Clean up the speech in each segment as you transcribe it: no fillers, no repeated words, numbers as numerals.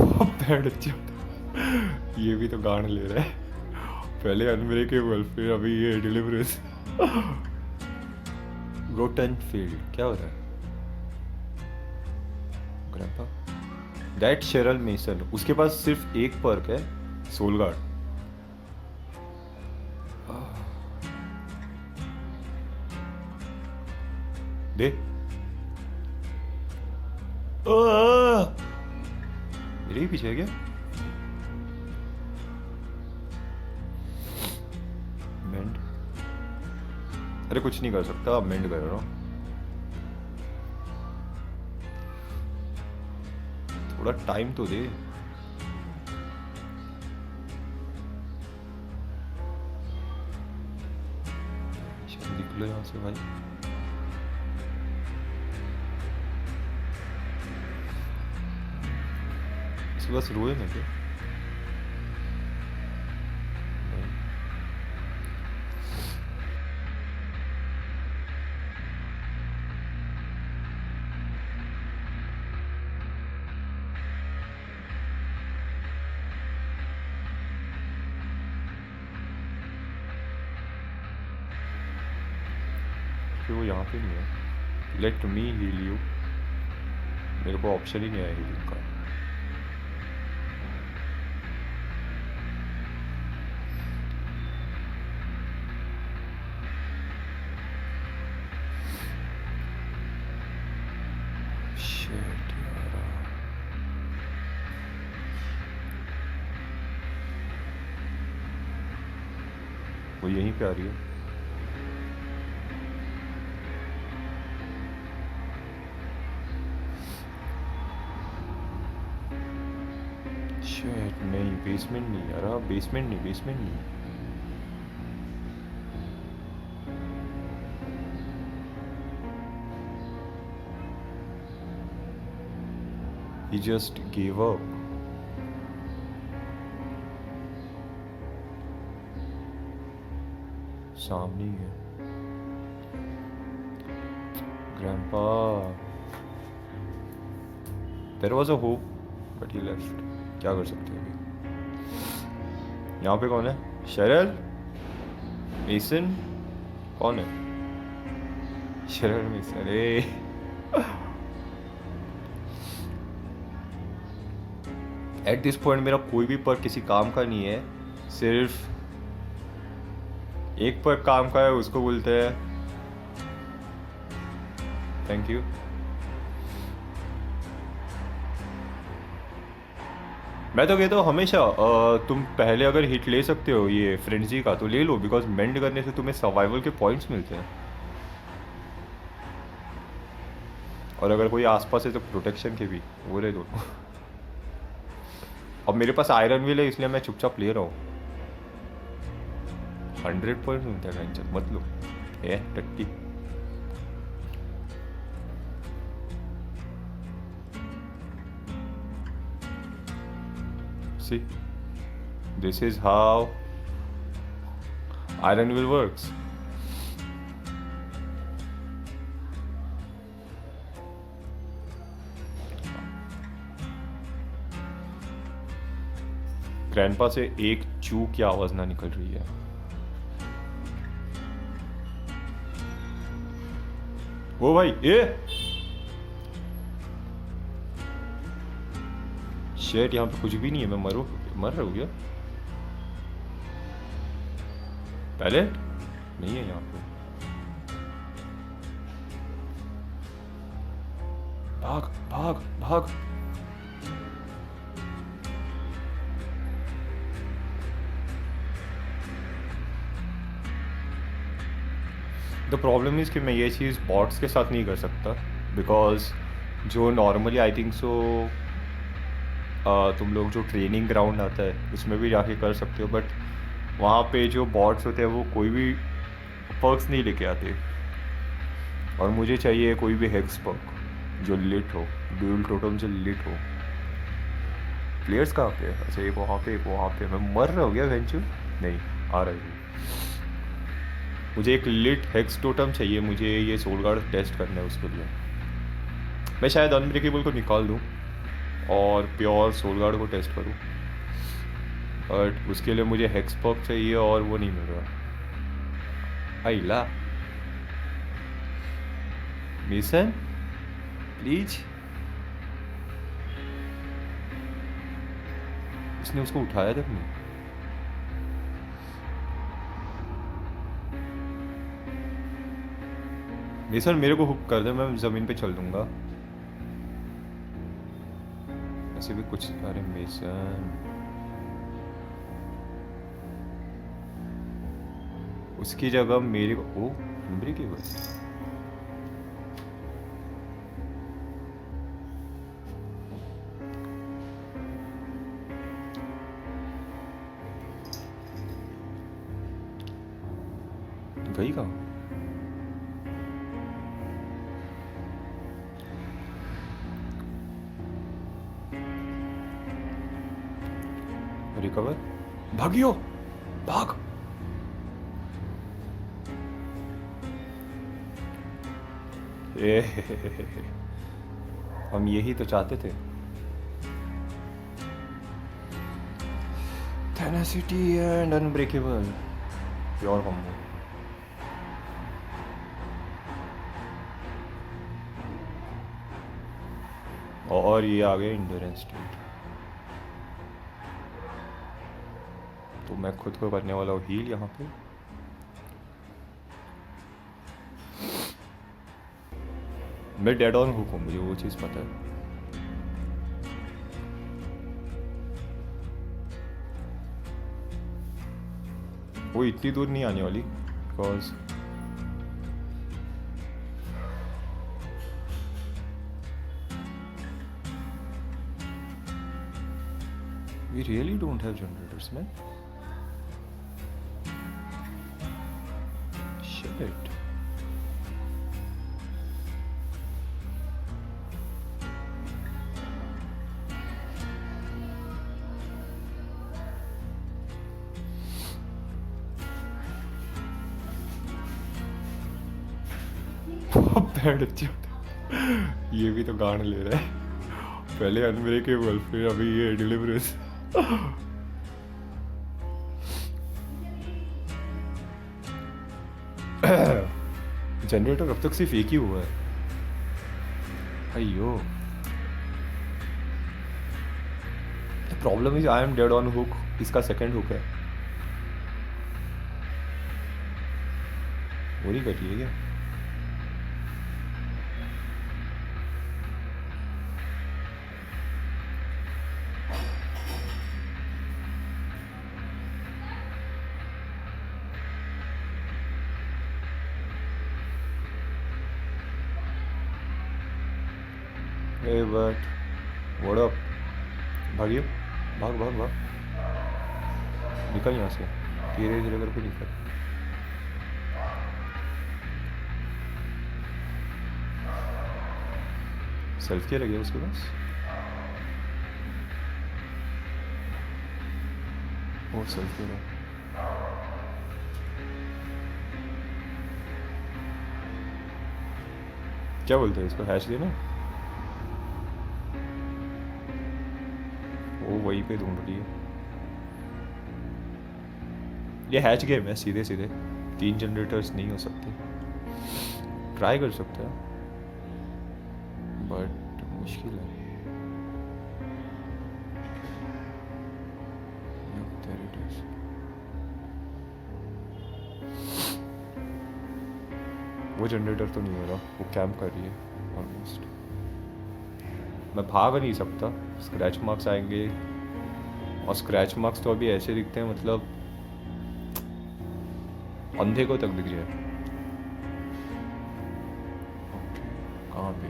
Pad ये भी तो गांड ले रहा है। पहले अनब्रेकेबल, फिर अभी ये डिलीवरेंस। रोटन फील्ड क्या हो रहा है? ग्रैंपा दैट शेरल मेसन, उसके पास सिर्फ एक पर्क है, सोल गार्ड। दे मेरे ही पीछे है क्या? मेंड, अरे कुछ नहीं कर सकता, मेंड कर रहा हूँ। थोड़ा टाइम तो दे। निकलो यहाँ से भाई। इसके पास रोए में क्या? वो यहाँ पे नहीं है। लेट मी हील यू, मेरे को ऑप्शन ही नहीं आया हीलिंग का। Shit, यार। वो यहीं पे आ रही है। शिट, नहीं बेसमेंट नहीं यार, बेसमेंट नहीं, बेसमेंट नहीं। He just gave up. सामने ही है। Grandpa, there was a hope, but he left. क्या कर सकते हैं अभी? यहाँ पे कौन है? Cheryl mason? कौन है शेरल मेसन? अरे एट दिस पॉइंट मेरा कोई भी पर्क किसी काम का नहीं है, सिर्फ एक पर्क काम का है, उसको बोलते हैं थैंक यू। मैं तो कहता हूँ हमेशा तुम पहले अगर हिट ले सकते हो ये फ्रेंजी का तो ले लो, बिकॉज मेंड करने से तुम्हें सर्वाइवल के पॉइंट्स मिलते हैं, और अगर कोई आसपास है तो प्रोटेक्शन के भी वो ले दो। अब मेरे पास आयरन व्हील है इसलिए मैं चुपचाप ले रहा हूँ। 100 पॉइंट मिलता है टेंशन मत लो। टट्टी see, this is how iron will works. Grandpa से एक चू की आवाज ना निकल रही है। वो भाई ये शेट, यहाँ पे कुछ भी नहीं है, मैं मर रहा हूँ क्या? पहले नहीं है यहाँ पे। भाग भाग भाग। द प्रॉब्लम इज कि मैं ये चीज़ बॉट्स के साथ नहीं कर सकता, बिकॉज जो नॉर्मली आई थिंक सो तुम लोग जो ट्रेनिंग ग्राउंड आता है उसमें भी जाके कर सकते हो, बट वहाँ पे जो बॉट्स होते हैं वो कोई भी पर्क्स नहीं लेके आते, और मुझे चाहिए कोई भी हेक्स पर्क जो लिट हो, ड्यूल टोटम जो लिट हो। प्लेयर्स कहाँ पे? अच्छा एक वहाँ पे, एक वहाँ पे। मैं मर रहा हो गया वेंचर? नहीं आ रहा है। मुझे एक लिट हेक्स टोटम चाहिए, मुझे ये सोल गार्ड टेस्ट करना है, उसके लिए मैं शायद अनब्रेकेबल को निकाल दूँ और प्योर सोलगार्ड को टेस्ट करूँ, बट उसके लिए मुझे हेक्सपर्क चाहिए और वो नहीं मिल रहा। आइला मिशन प्लीज, उसने उसको उठाया तक नहीं। मिशन मेरे को हुक कर दे, मैं ज़मीन पे चल दूंगा। ऐसे भी कुछ, अरे मिशन उसकी जगह मेरे को, ओ अनब्रेकेबल, गई कहाँ? रिकवर, भागियो, भाग। हम यही तो चाहते थे। Tenacity and unbreakable, pure combo. और ये आ गया इंड्योरेंस स्टेट, तो मैं खुद को करने वाला हूँ हील यहाँ पे। मैं डेड ऑन हुक हूँ, मुझे वो चीज़ पता है। वो इतनी दूर नहीं आने वाली, because we really don't have generators, man. Shit. Bad अच्छा, ये भी तो गांड ले रहा है। पहले अनब्रेकेबल, फिर अभी ये डिलीवरेस। जनरेटर अब तक सिर्फ एक ही हुआ है। अयो, problem is I am dead on hook, इसका सेकंड हुक है। वो नहीं कटी है क्या? Hey, but what up? भागियो, भाग भाग भाग, निकल यहाँ से, धीरे धीरे करके निकल। सेल्फ केयर लगे उसके पास, वो सेल्फ केयर है। क्या बोलते हैं इसको, हैश देना? वो वहीं पे ढूंढ रही है। ये हैच गेम है, सीधे सीधे 3 जनरेटर्स नहीं हो सकते। ट्राई कर सकते हैं बट मुश्किल है। There it is. वो जनरेटर तो नहीं हो रहा, वो कैंप कर रही है ऑलमोस्ट। मैं भाग नहीं सकता, स्क्रैच मार्क्स आएंगे, और स्क्रैच मार्क्स तो अभी ऐसे दिखते हैं मतलब अंधे को तक दिख जाए। कहाँ पे?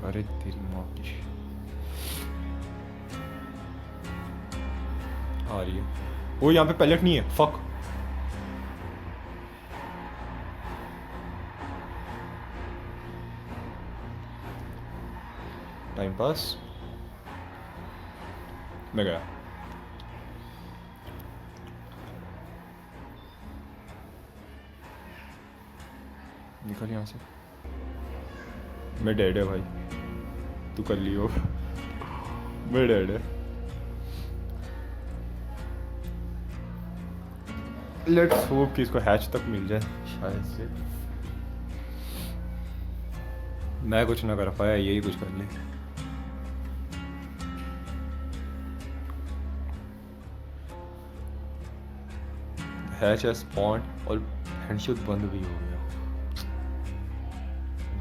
अरे तेरी माँ की, आ रही है वो। यहाँ पे पैलेट नहीं है, फक। टाइम पास, मैं गया। निकल यहाँ से। मैं डेड है भाई, तू कर लियो। मैं डेड है। लेट्स होप कि इसको हैच तक मिल जाए शायद से। मैं कुछ ना कर पाया, यही कुछ कर ले। हैच है स्पॉन्ड और हैंडशूट बंद भी हो गया।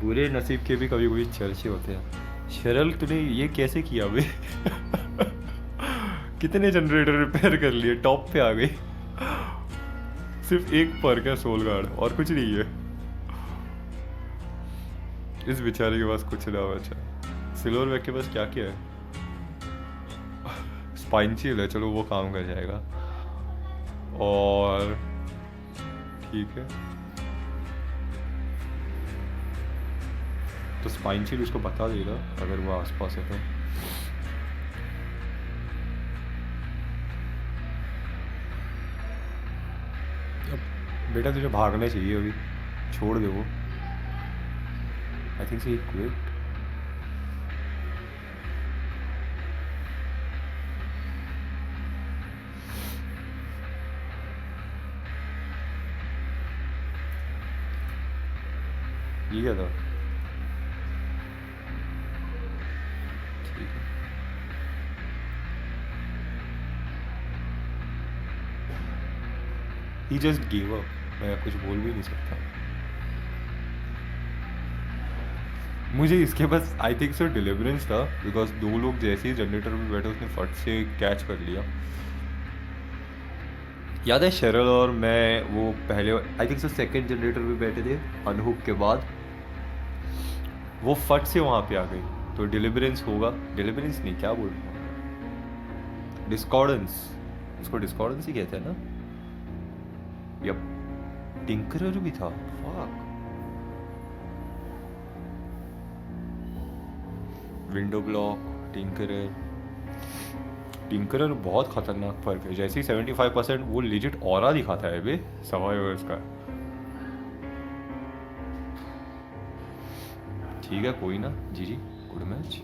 बुरे नसीब के भी कभी कभी चर्चे होते हैं। शरल तूने ये कैसे किया बे? कितने जनरेटर रिपेयर कर लिए, टॉप पे आ गई। सिर्फ एक पर्क है सोल गार्ड और कुछ नहीं है। इस बेचारे के पास कुछ ना बचा। सिल्वर बैग के पास क्या क्या है? स्पाइन चील है, चलो वो काम कर जाएगा। और ठीक है, तो स्पाइन चील उसको बता देगा अगर वो आसपास है तो। अब बेटा तुझे भागना चाहिए अभी, छोड़ दे वो। I think he quit. ये क्या था? ठीक है, ही जस्ट गिव अप। मैं कुछ बोल भी नहीं सकता। मुझे इसके पास आई थिंक सो डिलीवरेंस था, बिकॉज दो लोग जैसे ही जनरेटर में बैठे उसने फट से कैच कर लिया। याद है शेरल और मैं वो पहले I think so second generator में बैठे थे अनहुक के बाद, वो फट से वहाँ पे आ गई। तो डिलीवरेंस होगा, डिलीवरेंस नहीं क्या बोल रहा हूँ, डिस्कॉर्डेंस। उसको डिस्कॉर्डेंस ही कहते हैं ना। यप, टिंकरर भी था। Fuck, window block, tinkerer. Tinkerer बहुत खतरनाक फर्क है। जैसे ही 75% वो लिजिट ऑरा दिखाता है बे सर्वाइवर्स का। ठीक है कोई ना, जी गुड मैच।